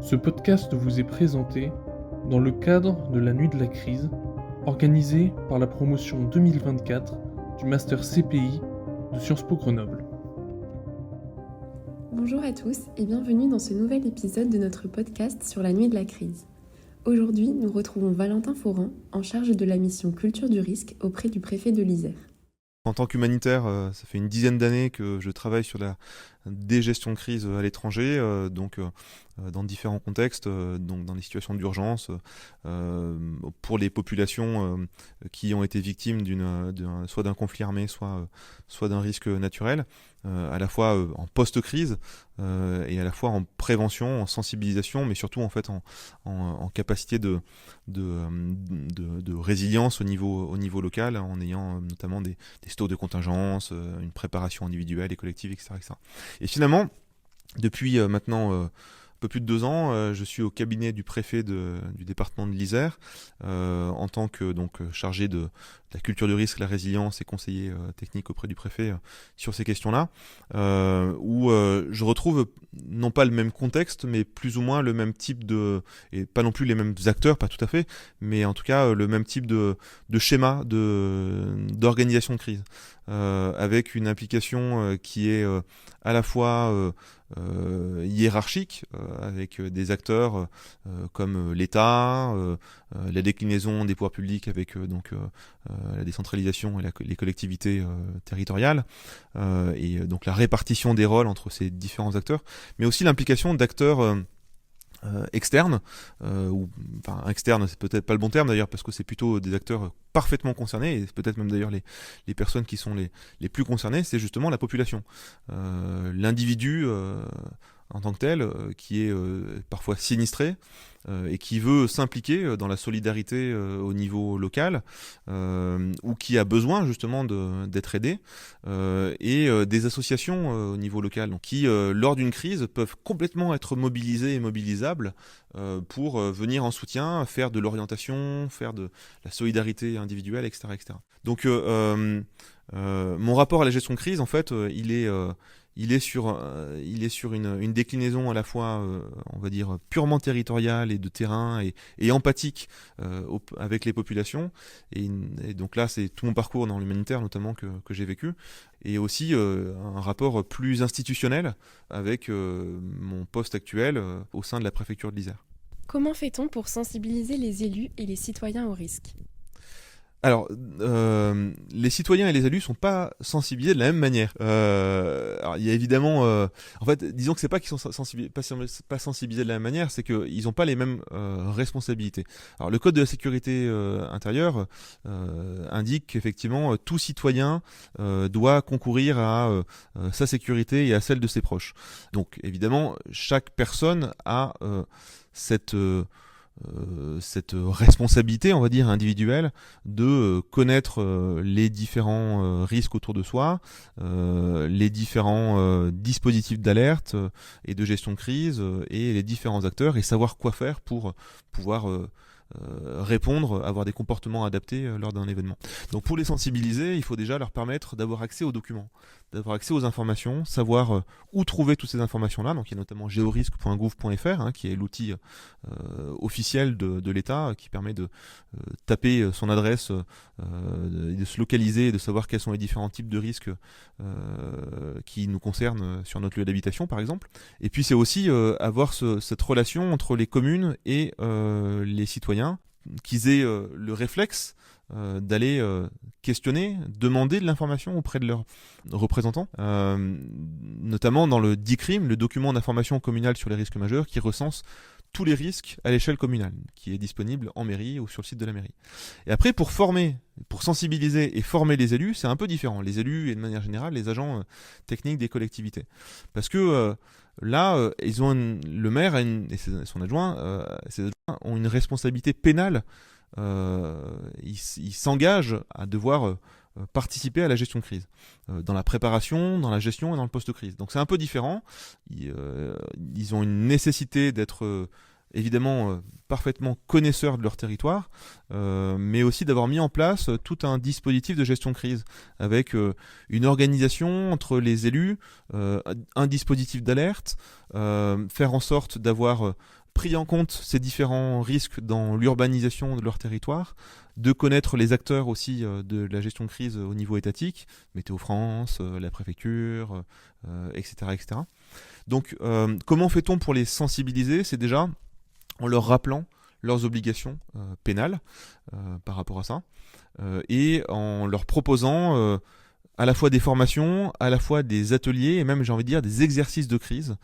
Ce podcast vous est présenté dans le cadre de la Nuit de la crise, organisée par la promotion 2024 du Master CPI de Sciences Po Grenoble. Bonjour à tous et bienvenue dans ce nouvel épisode de notre podcast sur la Nuit de la crise. Aujourd'hui, nous retrouvons Valentin Foran, en charge de la mission Culture du risque auprès du préfet de l'Isère. En tant qu'humanitaire, ça fait une dizaine d'années que je travaille sur des gestions de crise à l'étranger, dans différents contextes, donc dans les situations d'urgence, pour les populations qui ont été victimes soit d'un conflit armé, soit d'un risque naturel, à la fois en post-crise et à la fois en prévention, en sensibilisation, mais surtout en fait en capacité de résilience au niveau local, en ayant notamment des stocks de contingence, une préparation individuelle et collective, etc. Et finalement, depuis maintenant un peu plus de 2 ans, je suis au cabinet du préfet du département de l'Isère, en tant que chargé de la culture du risque, la résilience et conseiller technique auprès du préfet sur ces questions-là, où je retrouve non pas le même contexte, mais plus ou moins le même type et pas non plus les mêmes acteurs, pas tout à fait, mais en tout cas le même type de schéma d'organisation de crise, avec une implication qui est à la fois hiérarchique, avec des acteurs comme l'État, la déclinaison des pouvoirs publics avec la décentralisation et les collectivités territoriales, et donc la répartition des rôles entre ces différents acteurs, mais aussi l'implication d'acteurs externes, externes c'est peut-être pas le bon terme d'ailleurs, parce que c'est plutôt des acteurs parfaitement concernés, et peut-être même d'ailleurs les personnes qui sont les plus concernées, c'est justement la population, l'individu en tant que tel, qui est parfois sinistré, et qui veut s'impliquer dans la solidarité au niveau local, ou qui a besoin justement d'être aidé, et des associations au niveau local, donc, qui, lors d'une crise, peuvent complètement être mobilisées et mobilisables pour venir en soutien, faire de l'orientation, faire de la solidarité individuelle, etc. etc. Donc mon rapport à la gestion de crise, en fait, il est sur une déclinaison à la fois, on va dire, purement territoriale et de terrain et empathique avec les populations. Et donc là, c'est tout mon parcours dans l'humanitaire notamment que j'ai vécu. Et aussi un rapport plus institutionnel avec mon poste actuel au sein de la préfecture de l'Isère. Comment fait-on pour sensibiliser les élus et les citoyens au risque ? Alors, les citoyens et les élus sont pas sensibilisés de la même manière. Alors, il y a évidemment, en fait, disons que c'est pas qu'ils sont pas sensibilisés de la même manière, c'est qu'ils n'ont pas les mêmes responsabilités. Alors, le code de la sécurité intérieure indique qu'effectivement tout citoyen doit concourir à sa sécurité et à celle de ses proches. Donc, évidemment, chaque personne a cette responsabilité, on va dire, individuelle de connaître les différents risques autour de soi, les différents dispositifs d'alerte et de gestion de crise, et les différents acteurs, et savoir quoi faire pour pouvoir répondre, avoir des comportements adaptés lors d'un événement. Donc pour les sensibiliser, il faut déjà leur permettre d'avoir accès aux documents, d'avoir accès aux informations, savoir où trouver toutes ces informations-là. Donc il y a notamment georisque.gouv.fr, qui est l'outil officiel de l'État, qui permet de taper son adresse, de se localiser et de savoir quels sont les différents types de risques qui nous concernent sur notre lieu d'habitation, par exemple. Et puis c'est aussi avoir cette relation entre les communes et les citoyens, qu'ils aient le réflexe d'aller questionner, demander de l'information auprès de leurs représentants, notamment dans le DICRIM, le document d'information communale sur les risques majeurs, qui recense tous les risques à l'échelle communale, qui est disponible en mairie ou sur le site de la mairie. Et après, pour sensibiliser et former les élus, c'est un peu différent. Les élus et de manière générale, les agents techniques des collectivités. Parce que là, le maire et son adjoint, ont une responsabilité pénale. Ils s'engagent à devoir participer à la gestion de crise, dans la préparation, dans la gestion et dans le post-crise. Donc c'est un peu différent. Ils ont une nécessité d'être évidemment parfaitement connaisseurs de leur territoire, mais aussi d'avoir mis en place tout un dispositif de gestion de crise, avec une organisation entre les élus, un dispositif d'alerte, faire en sorte d'avoir pris en compte ces différents risques dans l'urbanisation de leur territoire, de connaître les acteurs aussi de la gestion de crise au niveau étatique, Météo France, la préfecture, etc., etc. Donc, comment fait-on pour les sensibiliser ? C'est déjà en leur rappelant leurs obligations pénales par rapport à ça, et en leur proposant à la fois des formations, à la fois des ateliers, et même, j'ai envie de dire, des exercices de crise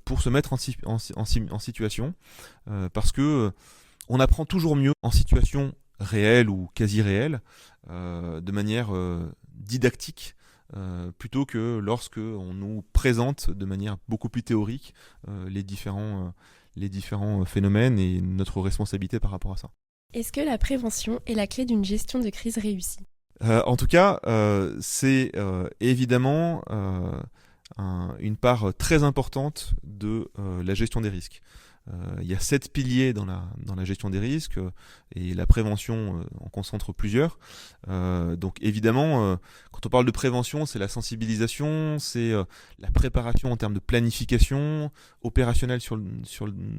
pour se mettre en situation, parce que on apprend toujours mieux en situation réelle ou quasi réelle, de manière didactique, plutôt que lorsque on nous présente de manière beaucoup plus théorique les différents phénomènes et notre responsabilité par rapport à ça. Est-ce que la prévention est la clé d'une gestion de crise réussie ? En tout cas, c'est évidemment une part très importante de la gestion des risques. Il y a 7 piliers dans la gestion des risques, et la prévention en concentre plusieurs. Donc évidemment, quand on parle de prévention, c'est la sensibilisation, c'est la préparation en termes de planification opérationnelle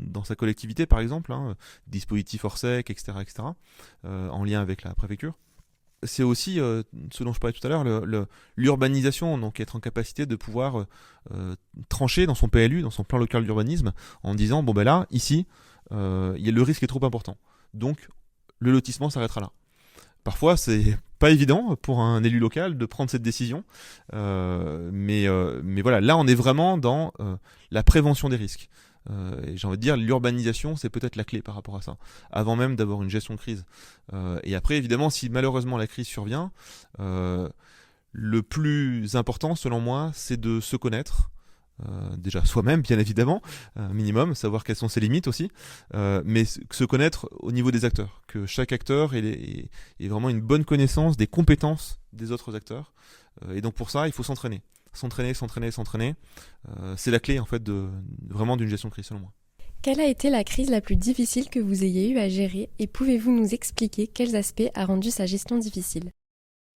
dans sa collectivité, par exemple, dispositif Orsec, etc., etc., en lien avec la préfecture. C'est aussi ce dont je parlais tout à l'heure, l'urbanisation, donc être en capacité de pouvoir trancher dans son PLU, dans son plan local d'urbanisme, en disant bon ben là, ici, le risque est trop important, donc le lotissement s'arrêtera là. Parfois, c'est pas évident pour un élu local de prendre cette décision, mais voilà, là on est vraiment dans la prévention des risques. Et j'ai envie de dire, l'urbanisation, c'est peut-être la clé par rapport à ça, avant même d'avoir une gestion de crise. Et après, évidemment, si malheureusement la crise survient, le plus important, selon moi, c'est de se connaître. Déjà soi-même, bien évidemment, minimum, savoir quelles sont ses limites aussi, mais se connaître au niveau des acteurs, que chaque acteur ait vraiment une bonne connaissance des compétences des autres acteurs. Et donc pour ça, il faut s'entraîner. S'entraîner. C'est la clé en fait vraiment d'une gestion de crise selon moi. Quelle a été la crise la plus difficile que vous ayez eu à gérer et pouvez-vous nous expliquer quels aspects a rendu sa gestion difficile ?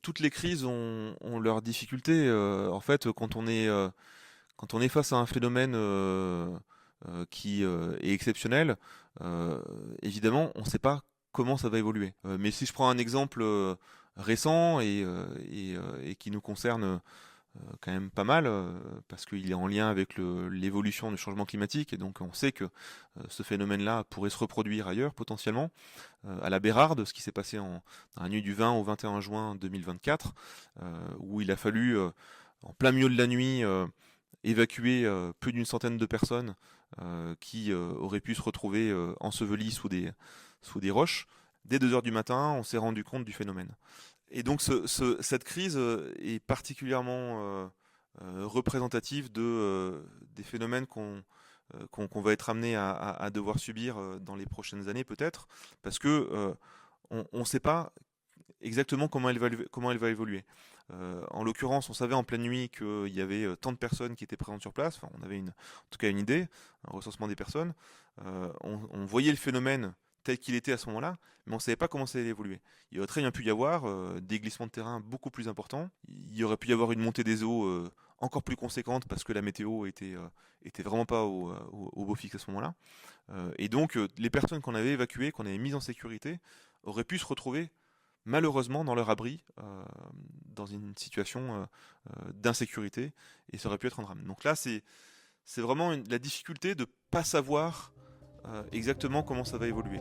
Toutes les crises ont leurs difficultés. En fait, quand on est face à un phénomène qui est exceptionnel, évidemment, on ne sait pas comment ça va évoluer. Mais si je prends un exemple récent et qui nous concerne quand même pas mal, parce qu'il est en lien avec l'évolution du changement climatique, et donc on sait que ce phénomène-là pourrait se reproduire ailleurs potentiellement, à la Bérarde, ce qui s'est passé dans la nuit du 20 au 21 juin 2024, où il a fallu, en plein milieu de la nuit, évacuer plus d'une centaine de personnes qui auraient pu se retrouver ensevelies sous des roches. Dès 2 heures du matin, on s'est rendu compte du phénomène. Et donc cette crise est particulièrement représentative des phénomènes qu'on va être amené à devoir subir dans les prochaines années peut-être, parce que on ne sait pas exactement comment elle va évoluer. En l'occurrence, on savait en pleine nuit qu'il y avait tant de personnes qui étaient présentes sur place, enfin, on avait en tout cas une idée, un recensement des personnes, on voyait le phénomène tel qu'il était à ce moment-là, mais on ne savait pas comment ça allait évoluer. Il aurait très bien pu y avoir des glissements de terrain beaucoup plus importants, il aurait pu y avoir une montée des eaux encore plus conséquente parce que la météo était vraiment pas au beau fixe à ce moment-là. Et donc les personnes qu'on avait évacuées, qu'on avait mises en sécurité, auraient pu se retrouver malheureusement dans leur abri, dans une situation d'insécurité, et ça aurait pu être un drame. Donc là, c'est vraiment la difficulté de ne pas savoir exactement comment ça va évoluer.